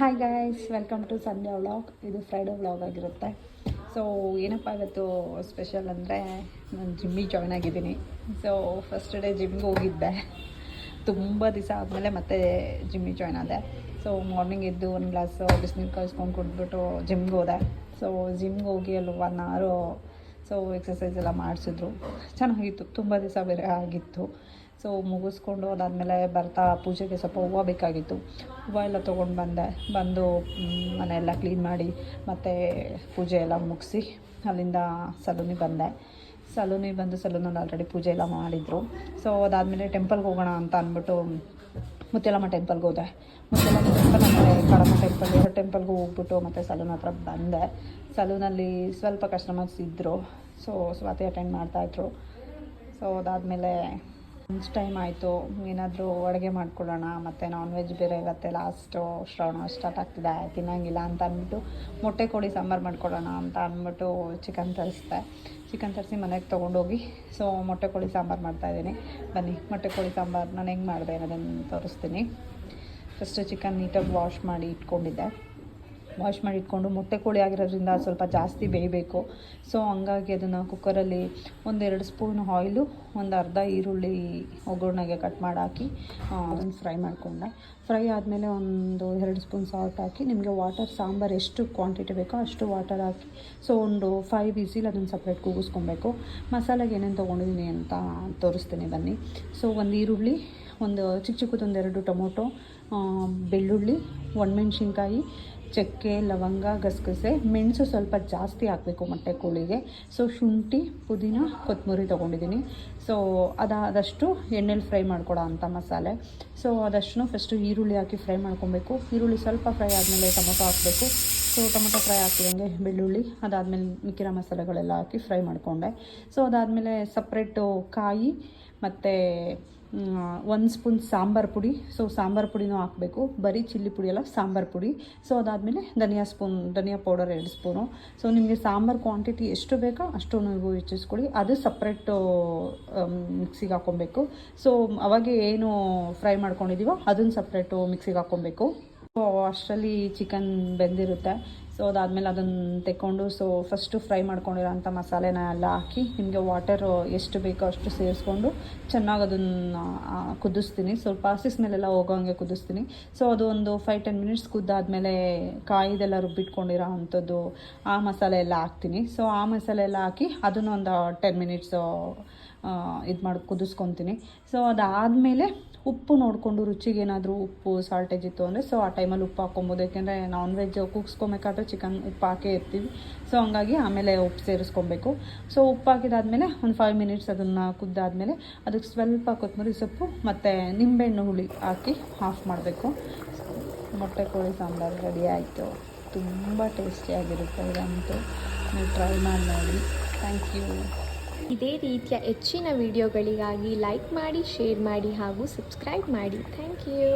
Hi guys, welcome to Sunday vlog. ಇದು Friday vlog ಆಗಿರುತ್ತೆ. So ಏನಪ್ಪ ಇವತ್ತು ಸ್ಪೆಷಲ್ ಅಂದರೆ, ನಾನು ಜಿಮ್ಮಿಗೆ ಜಾಯ್ನ್ ಆಗಿದ್ದೀನಿ. ಸೊ ಫಸ್ಟ್ ಡೇ ಜಿಮ್ಗೆ ಹೋಗಿದ್ದೆ, ತುಂಬ ದಿವಸ ಆದಮೇಲೆ ಮತ್ತೆ ಜಿಮ್ಮಿಗೆ ಜಾಯ್ನ್ ಆದೆ. ಸೊ ಮಾರ್ನಿಂಗ್ ಎದ್ದು ಒಂದು ಗ್ಲಾಸ್ ಬಿಸಿನೀರು ಕಾಯಿಸ್ಕೊಂಡು ಕುಡಿದ್ಬಿಟ್ಟು ಜಿಮ್ಗೆ ಹೋದೆ. ಸೊ ಜಿಮ್ಗೆ ಹೋಗಿ ಅಲ್ಲಿ 1 hour ಸೊ ಎಕ್ಸಸೈಸ್ ಎಲ್ಲ ಮಾಡಿಸಿದ್ರು. ಚೆನ್ನಾಗಿತ್ತು, ತುಂಬ ದಿವಸ ಬೇರೆ ಆಗಿತ್ತು. ಸೊ ಮುಗಿಸ್ಕೊಂಡು ಅದಾದಮೇಲೆ ಬರ್ತಾ ಪೂಜೆಗೆ ಸ್ವಲ್ಪ ಹೂವು ಬೇಕಾಗಿತ್ತು. ಹೂವು ಎಲ್ಲ ತೊಗೊಂಡು ಬಂದು ಮನೆಯೆಲ್ಲ ಕ್ಲೀನ್ ಮಾಡಿ ಮತ್ತು ಪೂಜೆ ಎಲ್ಲ ಮುಗಿಸಿ ಅಲ್ಲಿಂದ ಸಲೂನಿಗೆ ಬಂದೆ. ಸಲೂನಲ್ಲಿ ಆಲ್ರೆಡಿ ಪೂಜೆ ಎಲ್ಲ ಮಾಡಿದರು. ಸೊ ಅದಾದಮೇಲೆ ಟೆಂಪಲ್ಗೆ ಹೋಗೋಣ ಅಂತ ಅಂದ್ಬಿಟ್ಟು ಮುತ್ಯಾಲಮ್ಮ ಟೆಂಪಲ್ಗೆ ಹೋದೆ. ಮುತ್ಯಾಲಮ್ಮ ಟೆಂಪಲ್ ಆಮೇಲೆ ಕಾಳಮ್ಮ ಟೆಂಪಲ್, 2 ಟೆಂಪಲ್ಗೂ ಹೋಗ್ಬಿಟ್ಟು ಮತ್ತು ಸಲೂನ್ ಹತ್ರ ಬಂದೆ. ಸಲೂನಲ್ಲಿ ಸ್ವಲ್ಪ ಕಸ್ಟಮರ್ಸ್ ಇದ್ದರು. ಸೊ ಸ್ವಾತಿ ಅಟೆಂಡ್ ಮಾಡ್ತಾಯಿದ್ರು. ಸೊ ಅದಾದಮೇಲೆ ಲಂಚ್ ಟೈಮ್ ಆಯಿತು. ಏನಾದರೂ ಅಡುಗೆ ಮಾಡ್ಕೊಳ್ಳೋಣ, ಮತ್ತು ನಾನ್ ವೆಜ್ ಬೇರೆ ಇವತ್ತೆ ಲಾಸ್ಟು ಶ್ರಾವಣ ಸ್ಟಾರ್ಟ್ ಆಗ್ತಿದೆ, ತಿನ್ನೋಂಗಿಲ್ಲ ಅಂತ ಅಂದ್ಬಿಟ್ಟು ಮೊಟ್ಟೆ ಕೋಳಿ ಸಾಂಬಾರು ಮಾಡ್ಕೊಳ್ಳೋಣ ಅಂತ ಅಂದ್ಬಿಟ್ಟು ಚಿಕನ್ ತರಿಸಿ ಮನೆಗೆ ತೊಗೊಂಡೋಗಿ ಸೊ ಮೊಟ್ಟೆ ಕೋಳಿ ಸಾಂಬಾರು ಮಾಡ್ತಾಯಿದ್ದೀನಿ. ಬನ್ನಿ, ಮೊಟ್ಟೆ ಕೋಳಿ ಸಾಂಬಾರು ನಾನು ಹೆಂಗೆ ಮಾಡಿದೆ ಅನ್ನೋದನ್ನು ತೋರಿಸ್ತೀನಿ. ಫಸ್ಟು ಚಿಕನ್ ನೀಟಾಗಿ ವಾಶ್ ಮಾಡಿ ಇಟ್ಕೊಂಡು ಮೊಟ್ಟೆ ಕೋಳಿ ಆಗಿರೋದ್ರಿಂದ ಸ್ವಲ್ಪ ಜಾಸ್ತಿ ಬೇಯಬೇಕು. ಸೊ ಹಂಗಾಗಿ ಅದನ್ನು ಕುಕ್ಕರಲ್ಲಿ 1-2 ಸ್ಪೂನ್ ಆಯಿಲು, ಒಂದು ಅರ್ಧ ಈರುಳ್ಳಿ ಒಗ್ಗರಣೆಗೆ ಕಟ್ ಮಾಡಿ ಹಾಕಿ ಅದನ್ನು ಫ್ರೈ ಮಾಡಿಕೊಂಡೆ. ಫ್ರೈ ಆದಮೇಲೆ 1-2 ಸ್ಪೂನ್ ಸಾಲ್ಟ್ ಹಾಕಿ, ನಿಮಗೆ ವಾಟರ್ ಸಾಂಬಾರು ಎಷ್ಟು ಕ್ವಾಂಟಿಟಿ ಬೇಕೋ ಅಷ್ಟು ವಾಟರ್ ಹಾಕಿ ಸೊ ಒಂದು 5 ವಿಸಿಲ್ ಅದನ್ನು ಸಪ್ರೇಟ್ ಕೂಗಿಸ್ಕೊಬೇಕು. ಮಸಾಲೆಗೆ ಏನೇನು ತೊಗೊಂಡಿದ್ದೀನಿ ಅಂತ ತೋರಿಸ್ತೀನಿ ಬನ್ನಿ. ಸೊ ಒಂದು ಈರುಳ್ಳಿ, ಒಂದು ಚಿಕ್ಕದೊಂದು 2 ಟೊಮೊಟೊ, ಬೆಳ್ಳುಳ್ಳಿ, ಒಣಮೆಣ್ಸಿನ್ಕಾಯಿ, ಚಕ್ಕೆ, ಲವಂಗ, ಗಸಗಸೆ, ಮೆಣಸು ಸ್ವಲ್ಪ ಜಾಸ್ತಿ ಹಾಕಬೇಕು ಮೊಟ್ಟೆ ಕೋಳಿಗೆ. ಸೊ ಶುಂಠಿ, ಪುದೀನ, ಕೊತ್ತಂಬರಿ ತೊಗೊಂಡಿದ್ದೀನಿ. ಸೊ ಅದಷ್ಟು ಎಣ್ಣೆಲಿ ಫ್ರೈ ಮಾಡ್ಕೊಡೋ ಅಂಥ ಮಸಾಲೆ. ಸೊ ಅದಷ್ಟು ಫಸ್ಟು ಈರುಳ್ಳಿ ಹಾಕಿ ಫ್ರೈ ಮಾಡ್ಕೊಬೇಕು. ಈರುಳ್ಳಿ ಸ್ವಲ್ಪ ಫ್ರೈ ಆದಮೇಲೆ ಟೊಮೊಟೊ ಹಾಕಬೇಕು. ಸೊ ಟೊಮೊಟೊ ಫ್ರೈ ಹಾಕಿದಂಗೆ ಬೆಳ್ಳುಳ್ಳಿ, ಅದಾದಮೇಲೆ ಮಿಕ್ಕಿರೋ ಮಸಾಲೆಗಳೆಲ್ಲ ಹಾಕಿ ಫ್ರೈ ಮಾಡಿಕೊಂಡೆ. ಸೊ ಅದಾದಮೇಲೆ ಸಪ್ರೇಟು ಕಾಯಿ ಮತ್ತು 1 ಸ್ಪೂನ್ ಸಾಂಬಾರು ಪುಡಿ. ಸೊ ಸಾಂಬಾರು ಪುಡಿನೂ ಹಾಕಬೇಕು, ಬರೀ ಚಿಲ್ಲಿ ಪುಡಿ ಅಲ್ಲ, ಸಾಂಬಾರು ಪುಡಿ. ಸೊ ಅದಾದಮೇಲೆ ಧನಿಯಾ ಪೌಡರ್ 2 ಸ್ಪೂನು. ಸೊ ನಿಮಗೆ ಸಾಂಬಾರು ಕ್ವಾಂಟಿಟಿ ಎಷ್ಟು ಬೇಕೋ ಅಷ್ಟು ನೀವು ಹೆಚ್ಚಿಸ್ಕೊಳ್ಳಿ. ಅದು ಸಪ್ರೇಟು ಮಿಕ್ಸಿಗೆ ಹಾಕ್ಕೊಬೇಕು. ಸೊ ಅವಾಗ ಏನು ಫ್ರೈ ಮಾಡ್ಕೊಂಡಿದ್ದೀವೋ ಅದನ್ನು ಸಪ್ರೇಟು ಮಿಕ್ಸಿಗೆ ಹಾಕ್ಕೊಬೇಕು. ಸೊ ಅಷ್ಟರಲ್ಲಿ ಚಿಕನ್ ಬೆಂದಿರುತ್ತೆ. ಸೊ ಅದಾದಮೇಲೆ ಅದನ್ನು ತೆಕ್ಕೊಂಡು ಸೊ ಫಸ್ಟು ಫ್ರೈ ಮಾಡ್ಕೊಂಡಿರೋ ಅಂಥ ಮಸಾಲೆನ ಎಲ್ಲ ಹಾಕಿ, ನಿಮಗೆ ವಾಟರು ಎಷ್ಟು ಬೇಕೋ ಅಷ್ಟು ಸೇರಿಸ್ಕೊಂಡು ಚೆನ್ನಾಗಿ ಅದನ್ನು ಕುದಿಸ್ತೀನಿ. ಸ್ವಲ್ಪ ಸ್ಮೆಲ್ಲೆಲ್ಲ ಹೋಗೋಂಗೆ ಕುದಿಸ್ತೀನಿ. ಸೊ ಅದು ಒಂದು 5-10 ಮಿನಿಟ್ಸ್ ಕುದ್ದಾದಮೇಲೆ ಕಾಯಿದೆಲ್ಲ ರುಬ್ಬಿಟ್ಕೊಂಡಿರೋ ಅಂಥದ್ದು ಆ ಮಸಾಲೆ ಎಲ್ಲ ಹಾಕ್ತೀನಿ. ಸೊ ಆ ಮಸಾಲೆ ಎಲ್ಲ ಹಾಕಿ ಅದನ್ನು ಒಂದು 10 ಮಿನಿಟ್ಸು ಕುದಿಸ್ಕೊತೀನಿ. ಸೊ ಅದಾದಮೇಲೆ ಉಪ್ಪು ನೋಡಿಕೊಂಡು, ರುಚಿಗೆ ಏನಾದರೂ ಉಪ್ಪು ಸಾಲ್ಟೇಜ್ ಇತ್ತು ಅಂದರೆ ಸೊ ಆ ಟೈಮಲ್ಲಿ ಉಪ್ಪು ಹಾಕ್ಕೊಬೋದು. ಯಾಕೆಂದರೆ ನಾನ್ ವೆಜ್ ಕುಗ್ಸ್ಕೊಬೇಕಾದ್ರೆ ಚಿಕನ್ ಉಪ್ಪು ಹಾಕೇ ಇರ್ತೀವಿ. ಸೊ ಹಂಗಾಗಿ ಆಮೇಲೆ ಉಪ್ಪು ಸೇರಿಸ್ಕೊಬೇಕು. ಸೊ ಉಪ್ಪು ಹಾಕಿದಾದಮೇಲೆ ಒಂದು 5 ಮಿನಿಟ್ಸ್ ಅದನ್ನು ಕುದ್ದಾದಮೇಲೆ ಅದಕ್ಕೆ ಸ್ವಲ್ಪ ಕೊತ್ತಂಬರಿ ಸೊಪ್ಪು ಮತ್ತು ನಿಂಬೆಹಣ್ಣು ಹುಳಿ ಹಾಕಿ ಆಫ್ ಮಾಡಬೇಕು. ಮೊಟ್ಟೆ ಕೋಳಿ ಸಾಂಬಾರು ರೆಡಿ ಆಯಿತು. ತುಂಬ ಟೇಸ್ಟಿಯಾಗಿರುತ್ತೆ. ಇದಂತೂ ನೀವು ಟ್ರೈ ಮಾಡಿ ನೋಡಿ. Thank you. ಇದೇ ರೀತಿಯ ಹೆಚ್ಚಿನ ವಿಡಿಯೋಗಳಿಗಾಗಿ ಲೈಕ್ ಮಾಡಿ, ಶೇರ್ ಮಾಡಿ ಹಾಗೂ ಸಬ್ಸ್ಕ್ರೈಬ್ ಮಾಡಿ. Thank you.